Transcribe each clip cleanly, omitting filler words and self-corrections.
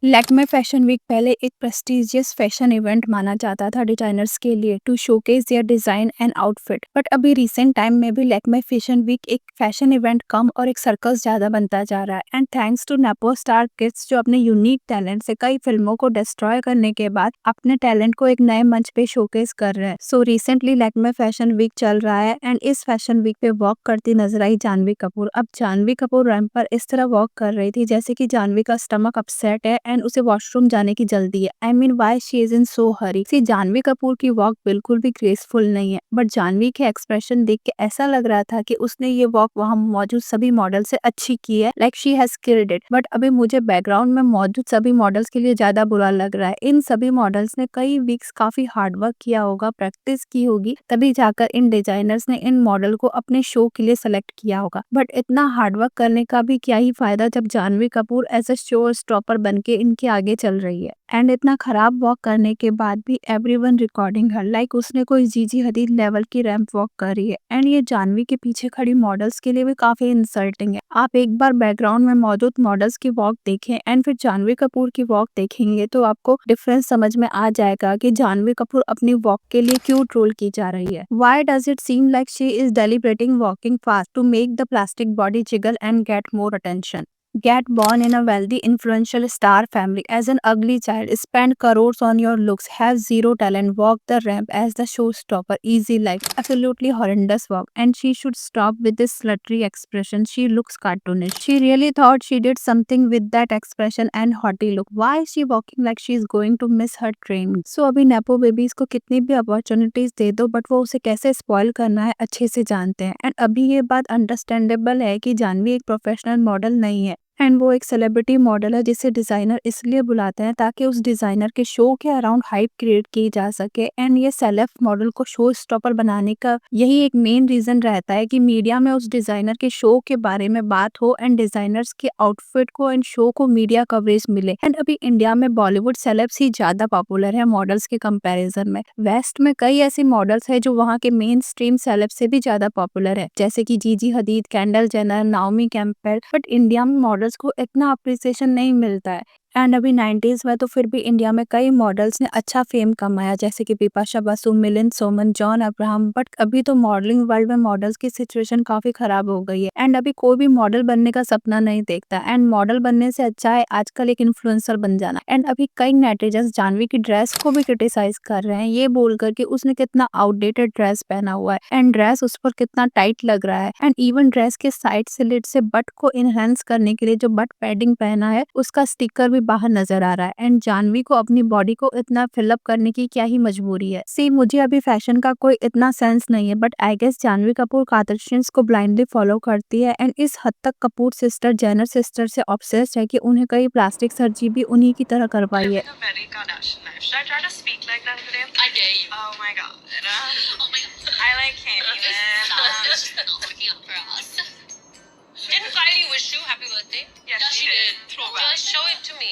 Lakme fashion week पहले एक prestigious fashion event माना जाता था डिजाइनर्स के लिए to showcase their design and outfit. But अभी रिसेंट टाइम में भी लैक्मे फैशन वीक एक फैशन इवेंट कम और एक सर्कस ज्यादा बनता जा रहा है। And thanks to nepo star kids जो अपने यूनिक टैलेंट से कई फिल्मों को डिस्ट्रॉय करने के बाद अपने टैलेंट को एक नए मंच पे शोकेस कर रहे हैं। So recently Lakme fashion week चल रहा है एंड इस फैशन वीक पे वॉक करती नजर आई जानवी कपूर। अब जानवी कपूर रैंप पर इस तरह वॉक कर रही थी जैसे कि जानवी का स्टमक अपसेट है एंड उसे वॉशरूम जाने की जल्दी है। I mean why she is in so hurry. See Janhvi Kapoor की वॉक बिल्कुल भी ग्रेसफुल नहीं है, बट जानवी के एक्सप्रेशन देख के ऐसा लग रहा था कि उसने ये वॉक वहाँ मौजूद सभी मॉडल से अच्छी की है, like she has killed it. But अभी मुझे बैकग्राउंड में मौजूद सभी मॉडल्स के लिए ज्यादा बुरा लग रहा है। इन सभी मॉडल्स ने कई वीक्स काफी हार्ड वर्क किया होगा, प्रैक्टिस की होगी, तभी जाकर इन डिजाइनर्स ने इन मॉडल को अपने शो के लिए सेलेक्ट किया होगा। बट इतना हार्ड वर्क करने का भी क्या ही फायदा जब Janhvi Kapoor as a showstopper बन के इनके आगे चल रही है। एंड इतना खराब वॉक करने के बाद भी एवरीवन रिकॉर्डिंग हर, लाइक उसने कोई जीजी हदीद लेवल की रैंप वॉक करी है। एंड ये जानवी के पीछे खड़ी मॉडल्स के लिए भी काफी इंसल्टिंग है। आप एक बार बैकग्राउंड में मौजूद मॉडल्स की वॉक देखें एंड फिर जानवी कपूर की वॉक देखेंगे तो आपको डिफरेंस समझ में आ जाएगा कि जानवी कपूर अपनी वॉक के लिए क्यों ट्रोल की जा रही है। Why does it seem like she is deliberating walking fast to make the plastic body jiggle and get more attention? Get born in a wealthy, influential star family as an ugly child, spend crores on your looks, have zero talent, walk the ramp as the showstopper, easy life, absolutely horrendous walk, and she should stop with this slutty expression. She looks cartoonish. She really thought she did something with that expression and haughty look. Why is she walking like she is going to miss her train? So अभी nepo babies को कितनी भी opportunities दे दो, but वो उसे कैसे spoil करना है अच्छे से जानते हैं। एंड अभी ये बात अंडरस्टैंडेबल है कि जानवी एक प्रोफेशनल मॉडल नहीं है एंड वो एक सेलिब्रिटी मॉडल है जिसे डिजाइनर इसलिए बुलाते हैं ताकि उस डिजाइनर के शो के अराउंड हाइप क्रिएट की जा सके। एंड ये सेलेब मॉडल को शो स्टॉपर बनाने का यही एक मेन रीजन रहता है कि मीडिया में उस डिजाइनर के शो के बारे में बात हो एंड डिजाइनर्स के आउटफिट को एंड शो को मीडिया कवरेज मिले। एंड अभी इंडिया में बॉलीवुड सेलेब्स ही ज्यादा पॉपुलर है मॉडल्स के कंपैरिजन में। वेस्ट में कई ऐसी मॉडल्स है जो वहाँ के मेन स्ट्रीम सेलेब्स से भी ज्यादा पॉपुलर है, जैसे कि Gigi Hadid, Kendall Jenner, Naomi Campbell. But India में मॉडल्स को इतना अप्रिसिएशन नहीं मिलता है। एंड अभी 90s में तो फिर भी इंडिया में कई मॉडल्स ने अच्छा फेम कमाया, जैसे कि Bipasha Basu, Milind Soman, John Abraham. But अभी तो मॉडलिंग वर्ल्ड में मॉडल्स की सिचुएशन काफी खराब हो गई है एंड अभी कोई भी मॉडल बनने का सपना नहीं देखता। एंड मॉडल बनने से अच्छा है आजकल एक इन्फ्लुएंसर बन जाना। एंड अभी कई नेटिजन्स जानवी की ड्रेस को भी क्रिटिसाइज कर रहे हैं, ये बोलकर कि उसने कितना आउटडेटेड ड्रेस पहना हुआ है एंड ड्रेस उस पर कितना टाइट लग रहा है। एंड इवन ड्रेस के साइड स्लिट से बट को इनहेंस करने के लिए जो बट पैडिंग पहना है उसका स्टिकर भी बाहर नजर आ रहा है। एंड जानवी को अपनी बॉडी को इतना फिलअप करने की क्या ही मजबूरी है। सी मुझे अभी फैशन का कोई इतना सेंस नहीं है, but I guess Janhvi Kapoor Kardashians को ब्लाइंडली फॉलो करती है एंड इस हद तक कपूर सिस्टर जेनर सिस्टर से ऑब्सेस्ड है कि उन्हें कई प्लास्टिक सर्जरी भी उन्हीं की तरह करवाई है। Living a very Kardashian life. Should I try to speak like that today? I dare you. Oh my god. Oh my god. I like Candyman. She's not looking up for us. Didn't Kylie wish you happy birthday? Yes, Yeah, she she did. did. Throwback. Just show it to me.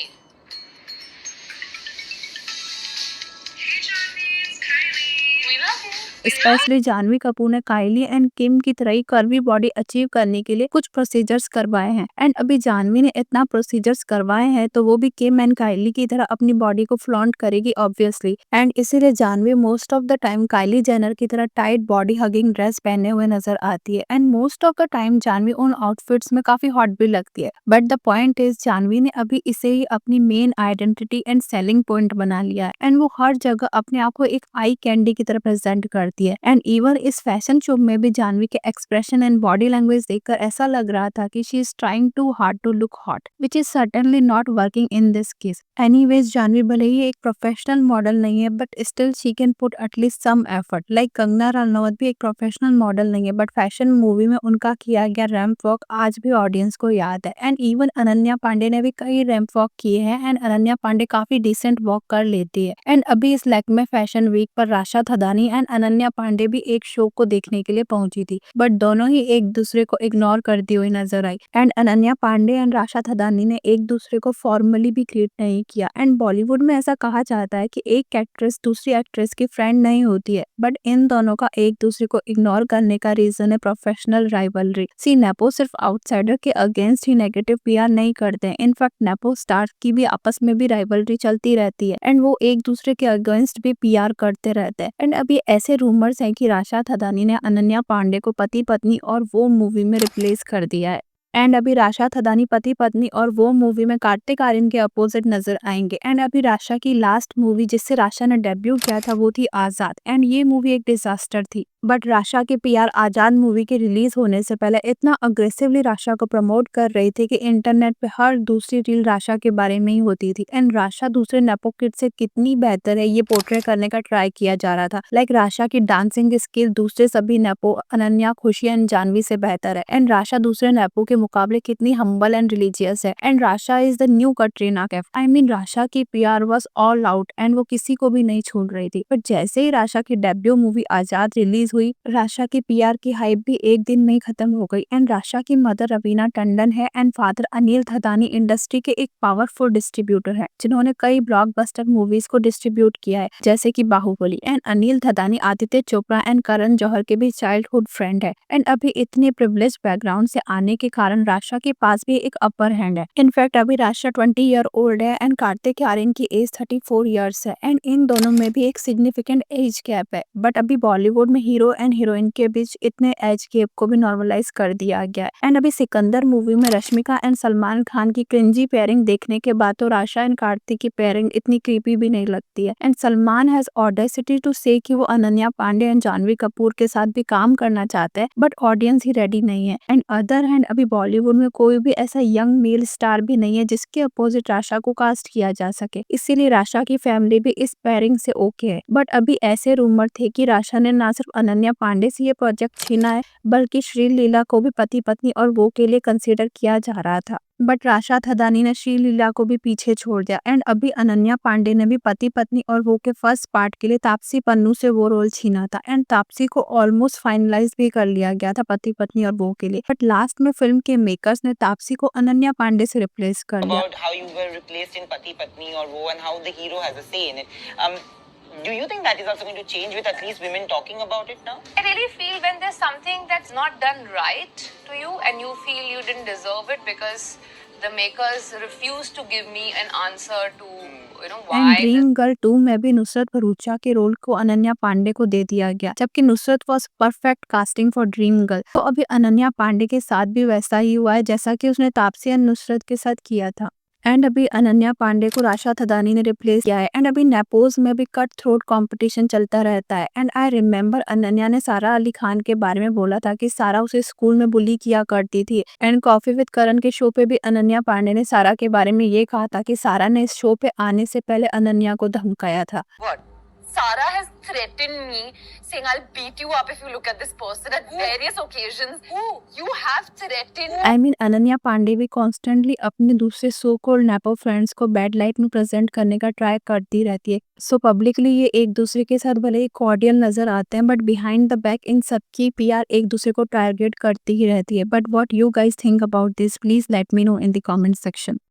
Hey, Johnny, it's Kylie. We love you. Specially Janhvi Kapoor ने Kylie and किम की तरह curvy body achieve करने के लिए कुछ procedures करवाए हैं। And अभी जानवी ने इतना प्रोसीजर्स करवाए हैं तो वो भी किम एंड काइली की तरह अपनी बॉडी को फ्लॉन्ट करेगी ऑब्वियसली। एंड इसीलिए Janhvi most of the time Kylie Jenner की तरह टाइट बॉडी हगिंग ड्रेस पहने हुए नजर आती है। And most of the time Janhvi उन आउटफिट्स में काफी हॉट भी लगती है। But the point is Janhvi ने अभी इसे ही अपनी main identity and selling point बना लिया है एंड वो हर जगह अपने आप को एक आई कैंडी की तरह प्रेजेंट करती है। एंड इवन इस फैशन शो में भी जानवी के एक्सप्रेशन एंड बॉडी लैंग्वेज देखकर ऐसा लग रहा था कि she is trying too hard to look hot, which is certainly not working in this case. Anyways Janhvi भले ही एक प्रोफेशनल मॉडल नहीं है, but still she can put at least some effort. Like Kangana Ranaut भी एक प्रोफेशनल मॉडल नहीं है, बट फैशन मूवी में उनका किया गया रैंप वॉक आज भी ऑडियंस को याद है। एंड इवन अनन्या पांडे ने भी कई रैंप वॉक किए हैं एंड अनन्या पांडे काफी डिसेंट वॉक कर लेती है। एंड अभी इस लैक्मे फैशन वीक पर राशा थदानी एंड अनन्या अनन्या पांडे भी एक शो को देखने के लिए पहुंची थी, बट दोनों ही एक दूसरे को इग्नोर करती हुई नजर आई। एंड अनन्या पांडे एंड राशा थदानी ने एक दूसरे को फॉर्मली भी ग्रीट नहीं किया। एंड बॉलीवुड में ऐसा कहा जाता है कि एक एक्ट्रेस दूसरी एक्ट्रेस की फ्रेंड नहीं होती है, बट इन दोनों का एक दूसरे को इग्नोर करने का रीजन है प्रोफेशनल राइवलरी। सी नेपो सिर्फ आउटसाइडर के अगेंस्ट ही नेगेटिव पीआर नहीं करते हैं, इनफैक्ट नेपो स्टार्स की भी आपस में भी राइवलरी चलती रहती है एंड वो एक दूसरे के अगेंस्ट भी पीआर करते रहते हैं। एंड अभी ऐसे रूमर्स हैं कि राशा थदानी ने अनन्या पांडे को पति पत्नी और वो मूवी में रिप्लेस कर दिया है। एंड अभी राशा थदानी पति पत्नी और वो मूवी में कार्तिक आर्यन के अपोजिट नजर आएंगे। एंड अभी राशा की लास्ट मूवी जिससे राशा ने डेब्यू किया था वो थी आजाद। एंड ये मूवी एक डिजास्टर थी, बट राशा के पीआर आजाद मूवी के रिलीज होने से पहले इतना अग्रेसिवली राशा को प्रमोट कर रही थी कि इंटरनेट पे हर दूसरी रील राशा के बारे में ही होती थी। एंड राशा दूसरे नेपो किड से कितनी बेहतर है ये पोर्ट्रे करने का ट्राई किया जा रहा था। लाइक राशा की डांसिंग स्किल दूसरे सभी नेपो अनन्या, खुशी एंड जानवी से बेहतर है। एंड राशा दूसरे नेपो के मुकाबले कितनी हम्बल एंड रिलीजियस है। And Rasha is the new Katrina Kaif. I mean Rasha की PR was all out and वो किसी को भी नहीं छोड़ रही थी। बट जैसे ही राशा की डेब्यू मूवी आजाद रिलीज हुई, राशा की पीआर की हाइप भी एक दिन में ही खत्म हो गई। एंड राशा की मदर रवीना टंडन है and father Anil Thadani industry के एक पावरफुल डिस्ट्रीब्यूटर है जिन्होंने कई ब्लॉकबस्टर मूवीज को डिस्ट्रीब्यूट किया है जैसे कि बाहुबली। एंड अनिल थदानी आदित्य चोपड़ा एंड करण जौहर के भी चाइल्डहुड फ्रेंड है। एंड अभी इतने प्रिविलेज बैकग्राउंड से आने के कारण राशा के पास भी एक अपर हैंड है। इनफैक्ट अभी राशा 20 ईयर ओल्ड है एंड कार्तिक आर्यन की एज 34 ईयर्स है। एंड इन दोनों में भी एक सिग्निफिकेंट एज गैप है, बट अभी बॉलीवुड में हीरो एंड हीरोइन के बीच इतने एज गैप को भी नॉर्मलाइज कर दिया गया है। एंड अभी सिकंदर मूवी में रश्मिका एंड सलमान खान की क्रिंजी पेयरिंग देखने के बाद तो राशा एंड कार्तिक की पेयरिंग इतनी क्रीपी भी नहीं लगती है। And Salman has audacity to say कि वो अनन्या पांडे एंड जानवी कपूर के साथ भी काम करना चाहते हैं, बट ऑडियंस ही रेडी नहीं है। एंड अदर हैंड अभी बॉलीवुड में कोई भी ऐसा यंग मेल स्टार भी नहीं है जिसके अपोजिट राशा को कास्ट किया जा सके, इसीलिए राशा की फैमिली भी इस पेयरिंग से ओके है। बट अभी ऐसे रूमर थे कि राशा ने ना सिर्फ अनन्या पांडे से ये प्रोजेक्ट छीना है बल्कि श्रीलीला को भी पति पत्नी और वो के लिए कंसीडर किया जा रहा था, बट राशा थदानी ने श्रीलीला को भी पीछे छोड़ दिया। एंड अभी अनन्या पांडे ने भी पति पत्नी और वो के फर्स्ट पार्ट के लिए तापसी पन्नू से वो रोल छीना था। एंड तापसी को ऑलमोस्ट फाइनलाइज भी कर लिया गया था पति पत्नी और वो के लिए, बट लास्ट में फिल्म के मेकर्स ने तापसी को अनन्या पांडे से रिप्लेस कर लिया। About how you were replaced in Pati Patni or Wo and how the hero has a say in it. Do you think that is also going to change with at least women talking about it now? I really feel when there's something that's not done right to you and you feel you didn't deserve it because the makers refuse to give me an answer to why and dream girl 2 में भी नुसरत भरूचा के role को अनन्या पांडे को दे दिया गया, जबकि Nusrat was perfect casting for dream girl. तो अभी अनन्या पांडे के साथ भी वैसा ही हुआ है जैसा कि उसने तापसी एंड नुसरत के साथ किया था। एंड अभी अनन्या पांडे को राशा थदानी ने रिप्लेस किया है। एंड अभी नेपोज में भी कट थ्रोट कंपटीशन चलता रहता है। एंड आई रिमेम्बर अनन्या ने सारा अली खान के बारे में बोला था कि सारा उसे स्कूल में बुली किया करती थी। एंड कॉफी विद करण के शो पे भी अनन्या पांडे ने सारा के बारे में ये कहा था कि सारा ने इस शो पे आने से पहले अनन्या को धमकाया था। What? Sarah has threatened me saying I'll beat you up if you look at this person at various occasions. You have threatened. I mean Ananya Panday भी कॉन्स्टेंटली अपने दूसरे सो कॉल्ड नेपो फ्रेंड्स को बैड लाइट में present करने का try करती रहती है। सो पब्लिकली ये एक दूसरे के साथ भले ही कॉर्डियल नजर आते हैं, but behind the back in सबकी पीआर एक दूसरे को टारगेट करती ही रहती है। But what you guys think about this, please let me know in the comment section.